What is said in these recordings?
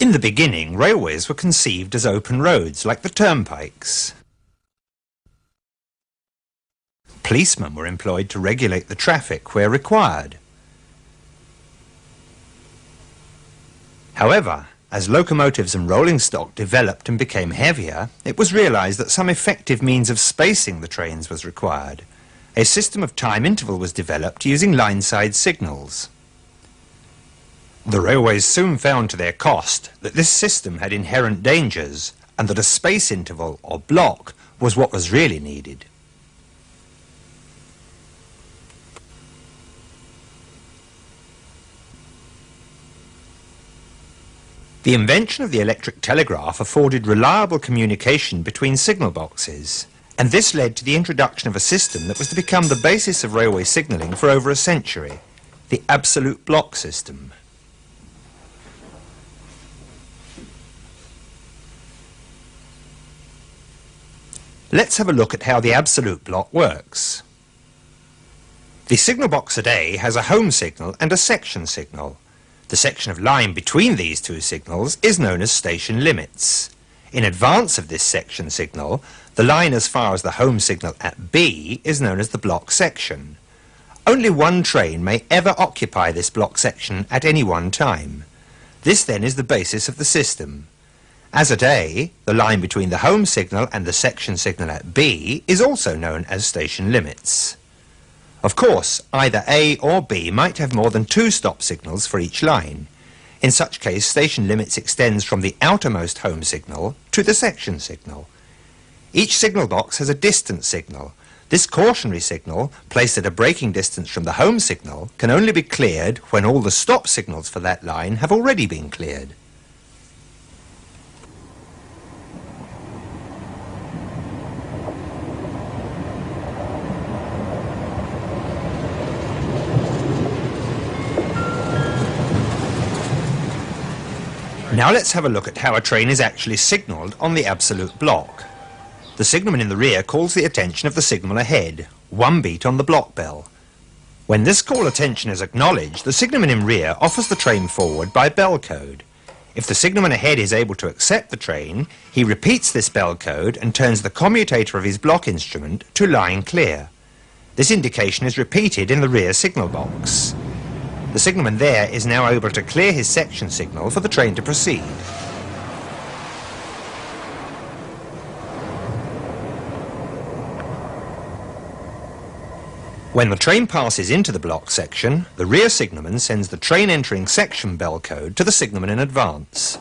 In the beginning, railways were conceived as open roads, like the turnpikes. Policemen were employed to regulate the traffic where required. However, as locomotives and rolling stock developed and became heavier, it was realised that some effective means of spacing the trains was required. A system of time interval was developed using line-side signals. The railways soon found to their cost that this system had inherent dangers and that a space interval, or block, was what was really needed. The invention of the electric telegraph afforded reliable communication between signal boxes, and this led to the introduction of a system that was to become the basis of railway signalling for over a century, the absolute block system. Let's have a look at how the absolute block works. The signal box at A has a home signal and a section signal. The section of line between these two signals is known as station limits. In advance of this section signal, the line as far as the home signal at B is known as the block section. Only one train may ever occupy this block section at any one time. This then is the basis of the system. As at A, the line between the home signal and the section signal at B is also known as station limits. Of course, either A or B might have more than two stop signals for each line. In such case, station limits extends from the outermost home signal to the section signal. Each signal box has a distance signal. This cautionary signal, placed at a braking distance from the home signal, can only be cleared when all the stop signals for that line have already been cleared. Now let's have a look at how a train is actually signalled on the absolute block. The signalman in the rear calls the attention of the signalman ahead, one beat on the block bell. When this call attention is acknowledged, the signalman in rear offers the train forward by bell code. If the signalman ahead is able to accept the train, he repeats this bell code and turns the commutator of his block instrument to line clear. This indication is repeated in the rear signal box. The signalman there is now able to clear his section signal for the train to proceed. When the train passes into the block section, the rear signalman sends the train entering section bell code to the signalman in advance,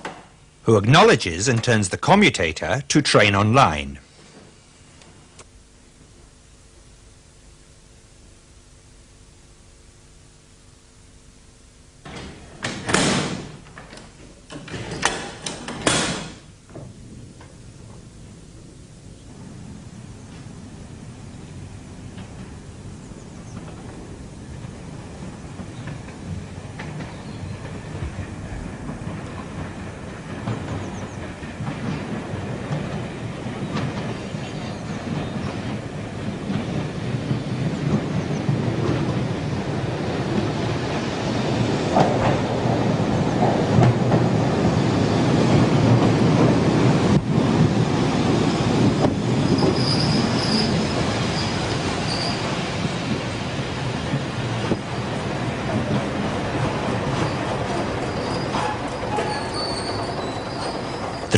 who acknowledges and turns the commutator to train on line.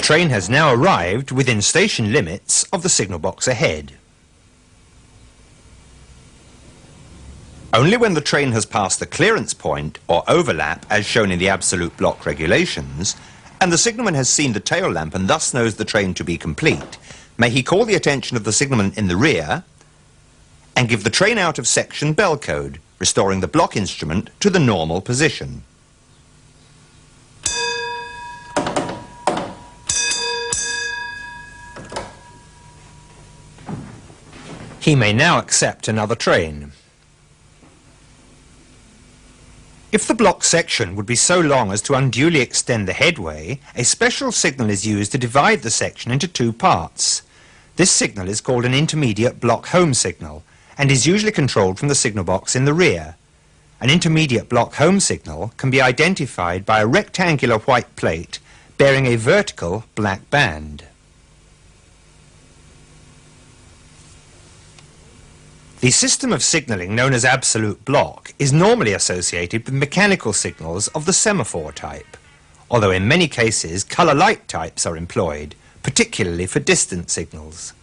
The train has now arrived within station limits of the signal box ahead. Only when the train has passed the clearance point or overlap as shown in the absolute block regulations, and the signalman has seen the tail lamp and thus knows the train to be complete, may he call the attention of the signalman in the rear and give the train out of section bell code, restoring the block instrument to the normal position. He may now accept another train. If the block section would be so long as to unduly extend the headway, a special signal is used to divide the section into two parts. This signal is called an intermediate block home signal and is usually controlled from the signal box in the rear. An intermediate block home signal can be identified by a rectangular white plate bearing a vertical black band. The system of signalling known as absolute block is normally associated with mechanical signals of the semaphore type, although in many cases colour light types are employed, particularly for distant signals.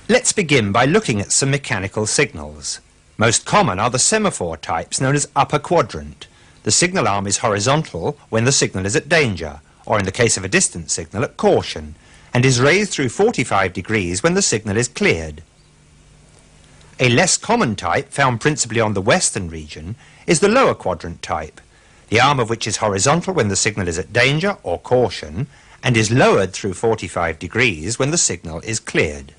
Let's begin by looking at some mechanical signals. Most common are the semaphore types known as upper quadrant. The signal arm is horizontal when the signal is at danger, or in the case of a distant signal at caution, and is raised through 45 degrees when the signal is cleared. A less common type, found principally on the western region, is the lower quadrant type, the arm of which is horizontal when the signal is at danger or caution, and is lowered through 45 degrees when the signal is cleared.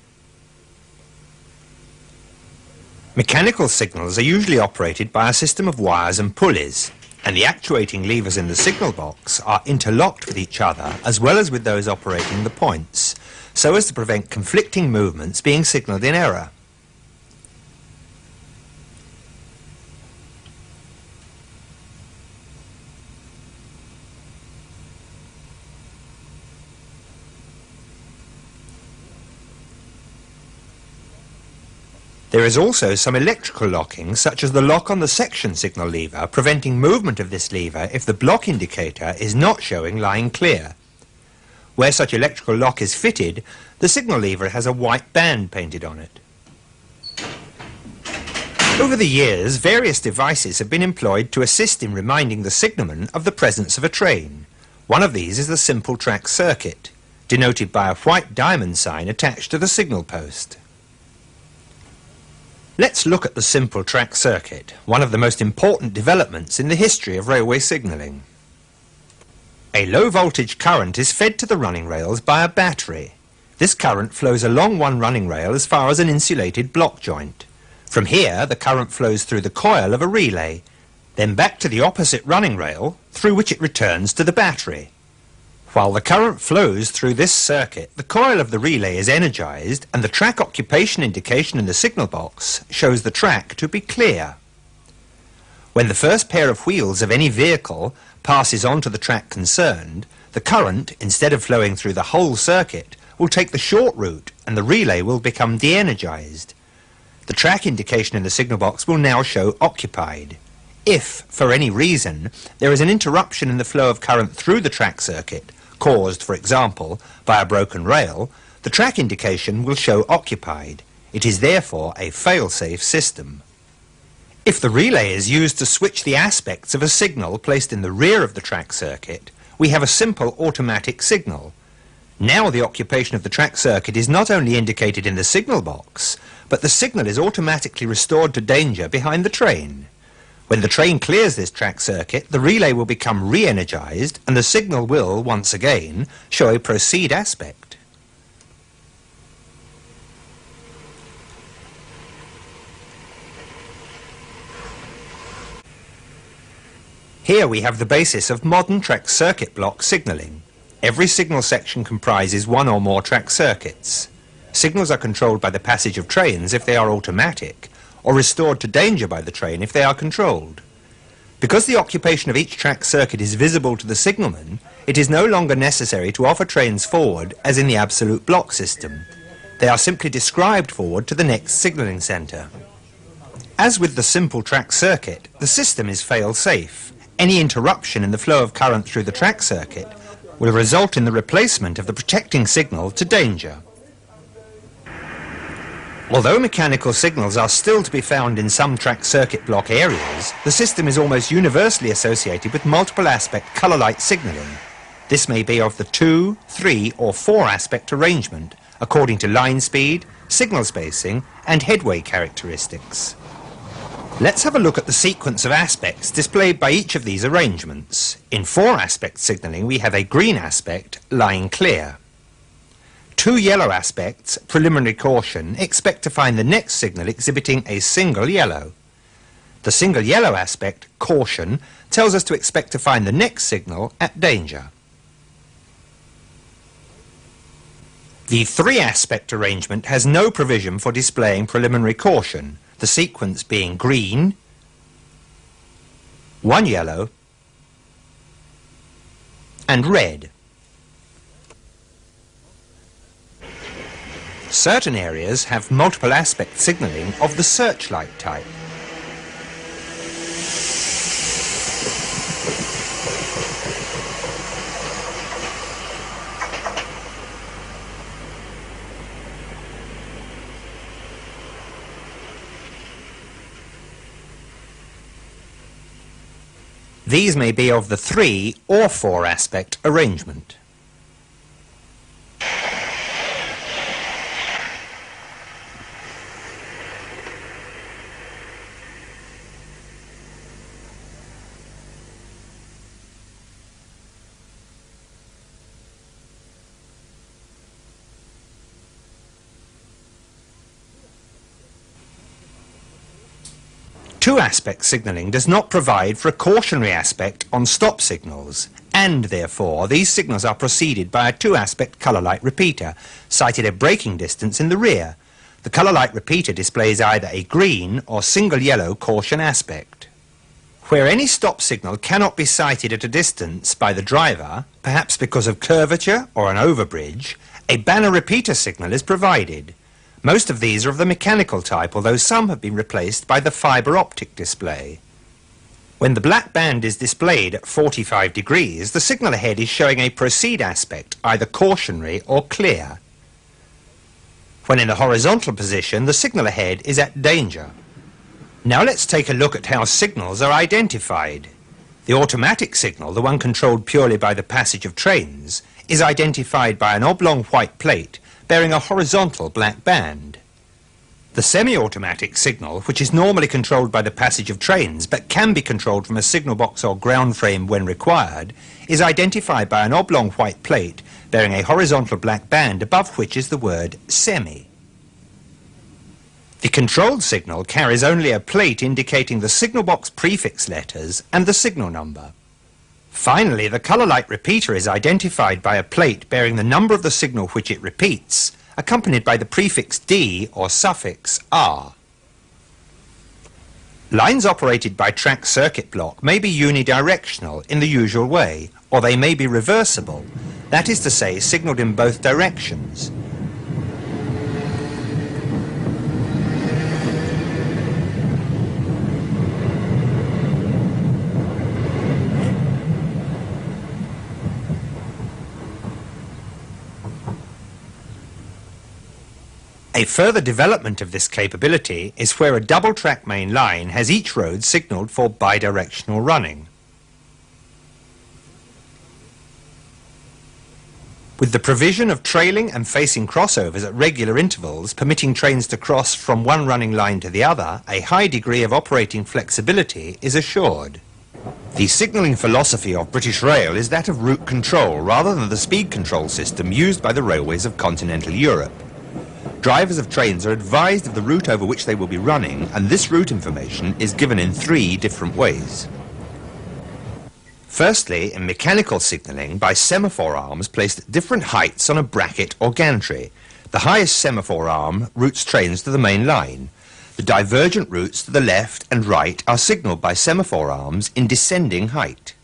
Mechanical signals are usually operated by a system of wires and pulleys, and the actuating levers in the signal box are interlocked with each other as well as with those operating the points, so as to prevent conflicting movements being signalled in error. There is also some electrical locking, such as the lock on the section signal lever, preventing movement of this lever if the block indicator is not showing line clear. Where such electrical lock is fitted, the signal lever has a white band painted on it. Over the years, various devices have been employed to assist in reminding the signalman of the presence of a train. One of these is the simple track circuit, denoted by a white diamond sign attached to the signal post. Let's look at the simple track circuit, one of the most important developments in the history of railway signalling. A low voltage current is fed to the running rails by a battery. This current flows along one running rail as far as an insulated block joint. From here, the current flows through the coil of a relay, then back to the opposite running rail, through which it returns to the battery. While the current flows through this circuit, the coil of the relay is energised and the track occupation indication in the signal box shows the track to be clear. When the first pair of wheels of any vehicle passes onto the track concerned, the current, instead of flowing through the whole circuit, will take the short route and the relay will become de-energised. The track indication in the signal box will now show occupied. If, for any reason, there is an interruption in the flow of current through the track circuit, caused, for example, by a broken rail, the track indication will show occupied. It is therefore a fail-safe system. If the relay is used to switch the aspects of a signal placed in the rear of the track circuit, we have a simple automatic signal. Now the occupation of the track circuit is not only indicated in the signal box, but the signal is automatically restored to danger behind the train. When the train clears this track circuit, the relay will become re-energised and the signal will, once again, show a proceed aspect. Here we have the basis of modern track circuit block signalling. Every signal section comprises one or more track circuits. Signals are controlled by the passage of trains if they are automatic, or restored to danger by the train if they are controlled. Because the occupation of each track circuit is visible to the signalman, it is no longer necessary to offer trains forward as in the absolute block system. They are simply described forward to the next signalling centre. As with the simple track circuit, the system is fail-safe. Any interruption in the flow of current through the track circuit will result in the replacement of the protecting signal to danger. Although mechanical signals are still to be found in some track circuit block areas, the system is almost universally associated with multiple aspect colour light signalling. This may be of the 2, 3 or 4 aspect arrangement according to line speed, signal spacing and headway characteristics. Let's have a look at the sequence of aspects displayed by each of these arrangements. In 4 aspect signalling we have a green aspect, line clear. 2 yellow aspects, preliminary caution, expect to find the next signal exhibiting a single yellow. The single yellow aspect, caution, tells us to expect to find the next signal at danger. The three-aspect arrangement has no provision for displaying preliminary caution, the sequence being green, one yellow, and red. Certain areas have multiple aspect signalling of the searchlight type. These may be of the 3 or 4 aspect arrangement. Two-aspect signalling does not provide for a cautionary aspect on stop signals, and therefore these signals are preceded by a two-aspect colour light repeater, sighted at braking distance in the rear. The colour light repeater displays either a green or single yellow caution aspect. Where any stop signal cannot be sighted at a distance by the driver, perhaps because of curvature or an overbridge, a banner repeater signal is provided. Most of these are of the mechanical type, although some have been replaced by the fibre optic display. When the black band is displayed at 45 degrees, the signal ahead is showing a proceed aspect, either cautionary or clear. When in the horizontal position, the signal ahead is at danger. Now let's take a look at how signals are identified. The automatic signal, the one controlled purely by the passage of trains, is identified by an oblong white plate bearing a horizontal black band. The semi-automatic signal, which is normally controlled by the passage of trains but can be controlled from a signal box or ground frame when required, is identified by an oblong white plate bearing a horizontal black band above which is the word semi. The controlled signal carries only a plate indicating the signal box prefix letters and the signal number. Finally, the colour light repeater is identified by a plate bearing the number of the signal which it repeats, accompanied by the prefix D or suffix R. Lines operated by track circuit block may be unidirectional in the usual way, or they may be reversible, that is to say, signalled in both directions. A further development of this capability is where a double-track main line has each road signalled for bidirectional running. With the provision of trailing and facing crossovers at regular intervals permitting trains to cross from one running line to the other, a high degree of operating flexibility is assured. The signalling philosophy of British Rail is that of route control rather than the speed control system used by the railways of continental Europe. Drivers of trains are advised of the route over which they will be running, and this route information is given in 3 different ways. Firstly, in mechanical signalling by semaphore arms placed at different heights on a bracket or gantry. The highest semaphore arm routes trains to the main line. The divergent routes to the left and right are signalled by semaphore arms in descending height.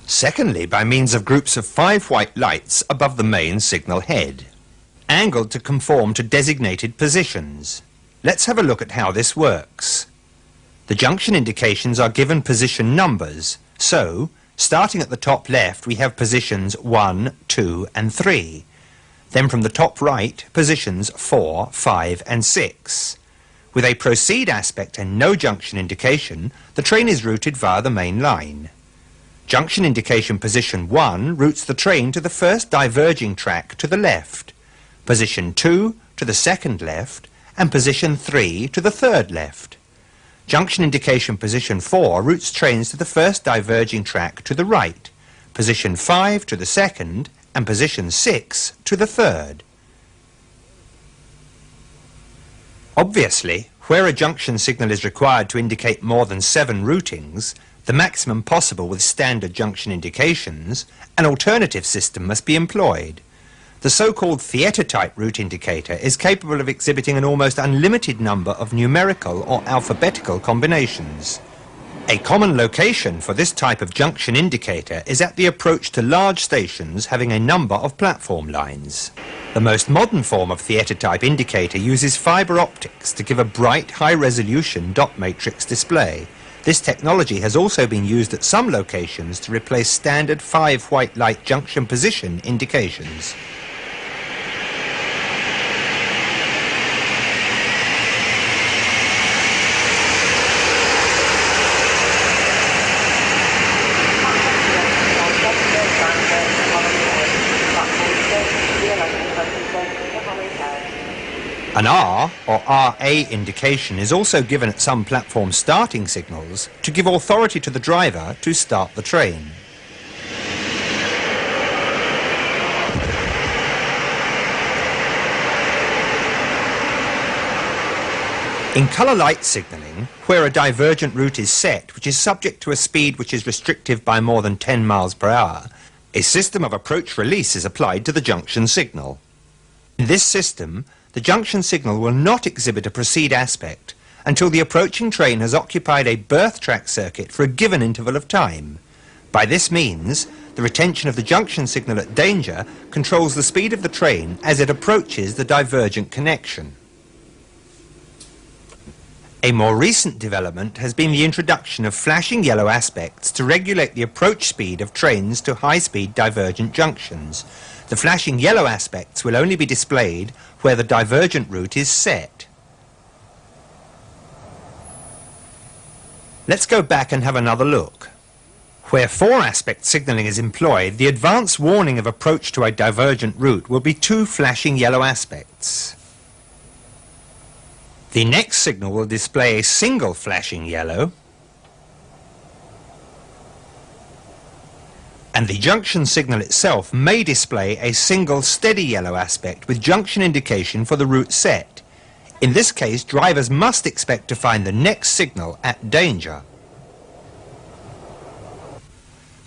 Secondly, by means of groups of 5 white lights above the main signal head, angled to conform to designated positions. Let's have a look at how this works. The junction indications are given position numbers, so, starting at the top left, we have positions 1, 2 and 3. Then from the top right, positions 4, 5 and 6. With a proceed aspect and no junction indication, the train is routed via the main line. Junction indication position 1 routes the train to the first diverging track to the left, position 2 to the second left, and position 3 to the third left. Junction indication position 4 routes trains to the first diverging track to the right, position 5 to the second, and position 6 to the third. Obviously, where a junction signal is required to indicate more than 7 routings, the maximum possible with standard junction indications, an alternative system must be employed. The so-called theatre-type route indicator is capable of exhibiting an almost unlimited number of numerical or alphabetical combinations. A common location for this type of junction indicator is at the approach to large stations having a number of platform lines. The most modern form of theatre-type indicator uses fibre optics to give a bright, high-resolution dot matrix display. This technology has also been used at some locations to replace standard 5 white light junction position indications. An R or RA indication is also given at some platform starting signals to give authority to the driver to start the train. In colour light signalling, where a divergent route is set which is subject to a speed which is restrictive by more than 10 miles per hour, a system of approach release is applied to the junction signal. In this system, the junction signal will not exhibit a proceed aspect until the approaching train has occupied a berth track circuit for a given interval of time. By this means, the retention of the junction signal at danger controls the speed of the train as it approaches the divergent connection. A more recent development has been the introduction of flashing yellow aspects to regulate the approach speed of trains to high-speed divergent junctions. The flashing yellow aspects will only be displayed where the divergent route is set. Let's go back and have another look. Where 4-aspect signalling is employed, the advance warning of approach to a divergent route will be 2 flashing yellow aspects. The next signal will display a single flashing yellow, and the junction signal itself may display a single steady yellow aspect with junction indication for the route set. In this case, drivers must expect to find the next signal at danger.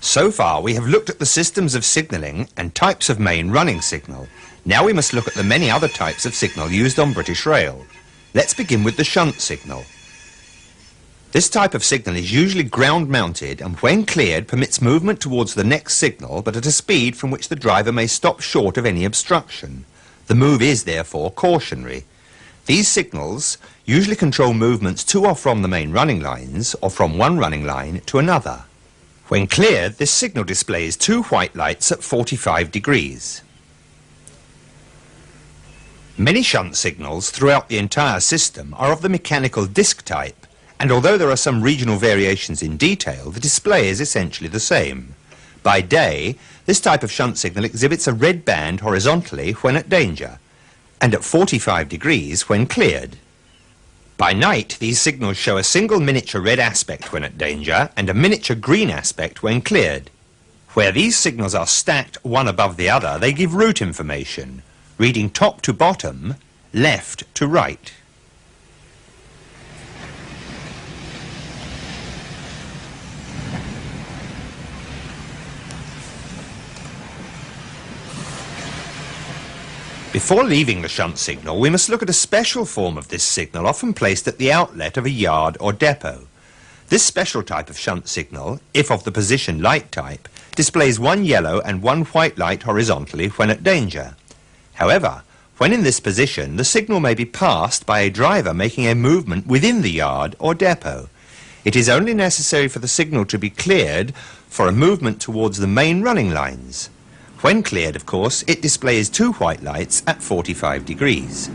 So far, we have looked at the systems of signalling and types of main running signal. Now we must look at the many other types of signal used on British Rail. Let's begin with the shunt signal. This type of signal is usually ground-mounted and when cleared permits movement towards the next signal but at a speed from which the driver may stop short of any obstruction. The move is therefore cautionary. These signals usually control movements to or from the main running lines or from one running line to another. When cleared, this signal displays 2 white lights at 45 degrees. Many shunt signals throughout the entire system are of the mechanical disc type, and although there are some regional variations in detail, the display is essentially the same. By day, this type of shunt signal exhibits a red band horizontally when at danger, and at 45 degrees when cleared. By night, these signals show a single miniature red aspect when at danger and a miniature green aspect when cleared. Where these signals are stacked one above the other, they give route information, reading top to bottom, left to right. Before leaving the shunt signal, we must look at a special form of this signal often placed at the outlet of a yard or depot. This special type of shunt signal, if of the position light type, displays 1 yellow and 1 white light horizontally when at danger. However, when in this position, the signal may be passed by a driver making a movement within the yard or depot. It is only necessary for the signal to be cleared for a movement towards the main running lines. When cleared, of course, it displays 2 white lights at 45 degrees.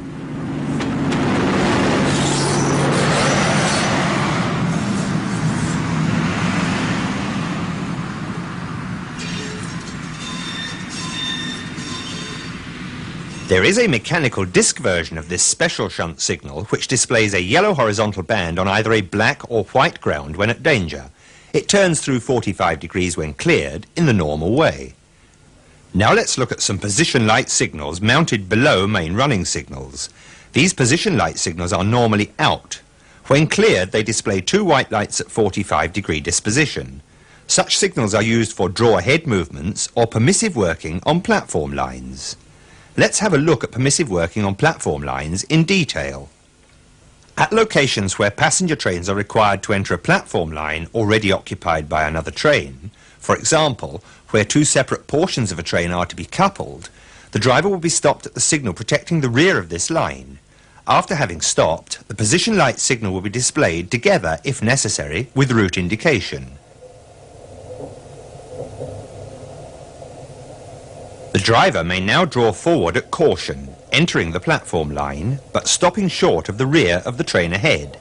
There is a mechanical disc version of this special shunt signal which displays a yellow horizontal band on either a black or white ground when at danger. It turns through 45 degrees when cleared in the normal way. Now let's look at some position light signals mounted below main running signals. These position light signals are normally out. When cleared, they display two white lights at 45-degree disposition. Such signals are used for draw-ahead movements or permissive working on platform lines. Let's have a look at permissive working on platform lines in detail. At locations where passenger trains are required to enter a platform line already occupied by another train, for example, where two separate portions of a train are to be coupled, the driver will be stopped at the signal protecting the rear of this line. After having stopped, the position light signal will be displayed together, if necessary, with route indication. The driver may now draw forward at caution, entering the platform line, but stopping short of the rear of the train ahead.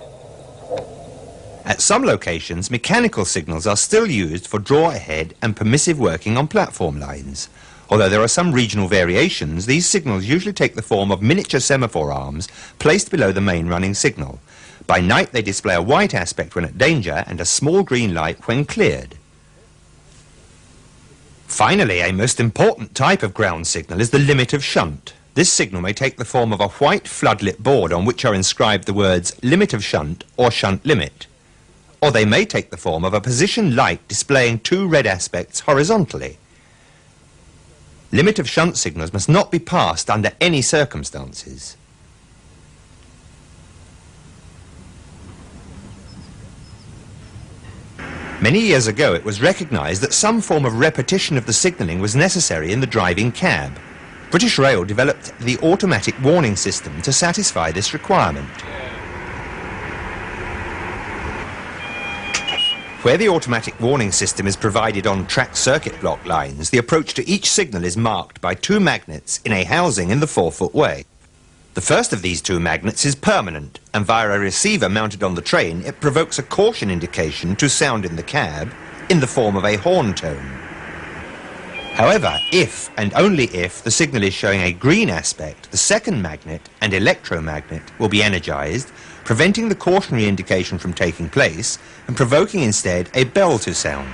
At some locations, mechanical signals are still used for draw ahead and permissive working on platform lines. Although there are some regional variations, these signals usually take the form of miniature semaphore arms placed below the main running signal. By night they display a white aspect when at danger and a small green light when cleared. Finally, a most important type of ground signal is the limit of shunt. This signal may take the form of a white floodlit board on which are inscribed the words limit of shunt or shunt limit. Or they may take the form of a position light displaying two red aspects horizontally. Limit of shunt signals must not be passed under any circumstances. Many years ago it was recognised that some form of repetition of the signalling was necessary in the driving cab. British Rail developed the automatic warning system to satisfy this requirement. Where the automatic warning system is provided on track circuit block lines, the approach to each signal is marked by two magnets in a housing in the 4-foot way. The first of these two magnets is permanent, and via a receiver mounted on the train, it provokes a caution indication to sound in the cab in the form of a horn tone. However, if and only if the signal is showing a green aspect, the second magnet and electromagnet will be energized, preventing the cautionary indication from taking place and provoking instead a bell to sound.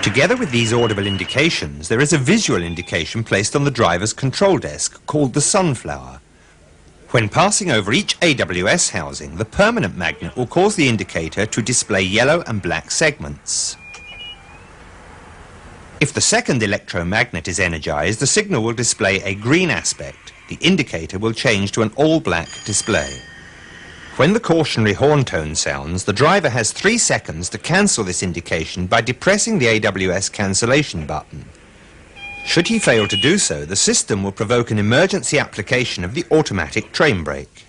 Together with these audible indications, there is a visual indication placed on the driver's control desk called the sunflower. When passing over each AWS housing, the permanent magnet will cause the indicator to display yellow and black segments. If the second electromagnet is energized, the signal will display a green aspect. The indicator will change to an all-black display. When the cautionary horn tone sounds, the driver has 3 seconds to cancel this indication by depressing the AWS cancellation button. Should he fail to do so, the system will provoke an emergency application of the automatic train brake.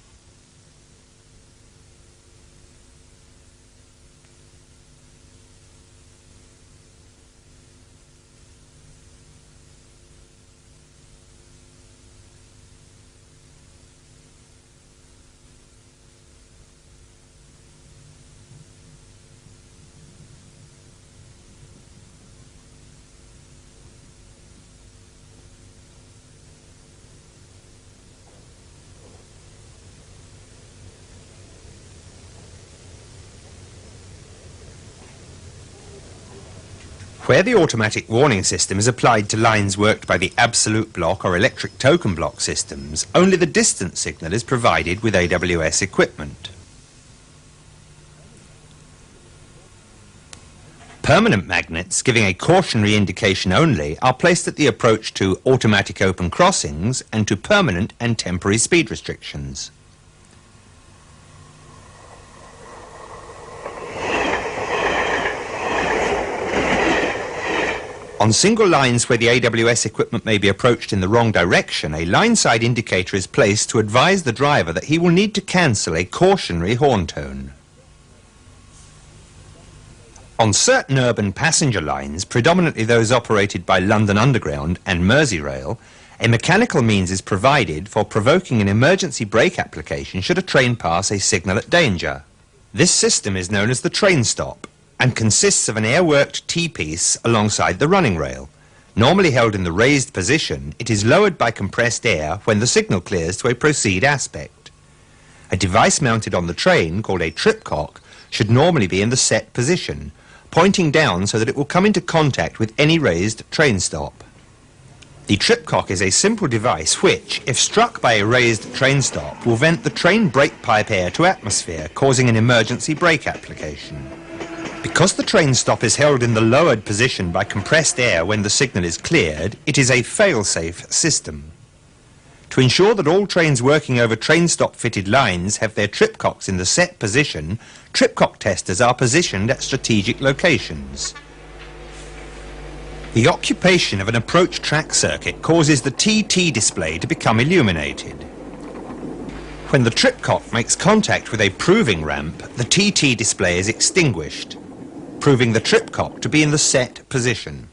Where the automatic warning system is applied to lines worked by the absolute block or electric token block systems, only the distance signal is provided with AWS equipment. Permanent magnets, giving a cautionary indication only, are placed at the approach to automatic open crossings and to permanent and temporary speed restrictions. On single lines where the AWS equipment may be approached in the wrong direction, a line-side indicator is placed to advise the driver that he will need to cancel a cautionary horn tone. On certain urban passenger lines, predominantly those operated by London Underground and Merseyrail, a mechanical means is provided for provoking an emergency brake application should a train pass a signal at danger. This system is known as the train stop, and consists of an air-worked T-piece alongside the running rail. Normally held in the raised position, it is lowered by compressed air when the signal clears to a proceed aspect. A device mounted on the train, called a tripcock, should normally be in the set position, pointing down so that it will come into contact with any raised train stop. The tripcock is a simple device which, if struck by a raised train stop, will vent the train brake pipe air to atmosphere, causing an emergency brake application. Because the train stop is held in the lowered position by compressed air when the signal is cleared, it is a fail-safe system. To ensure that all trains working over train stop fitted lines have their tripcocks in the set position, tripcock testers are positioned at strategic locations. The occupation of an approach track circuit causes the TT display to become illuminated. When the tripcock makes contact with a proving ramp, the TT display is extinguished, proving the tripcock to be in the set position.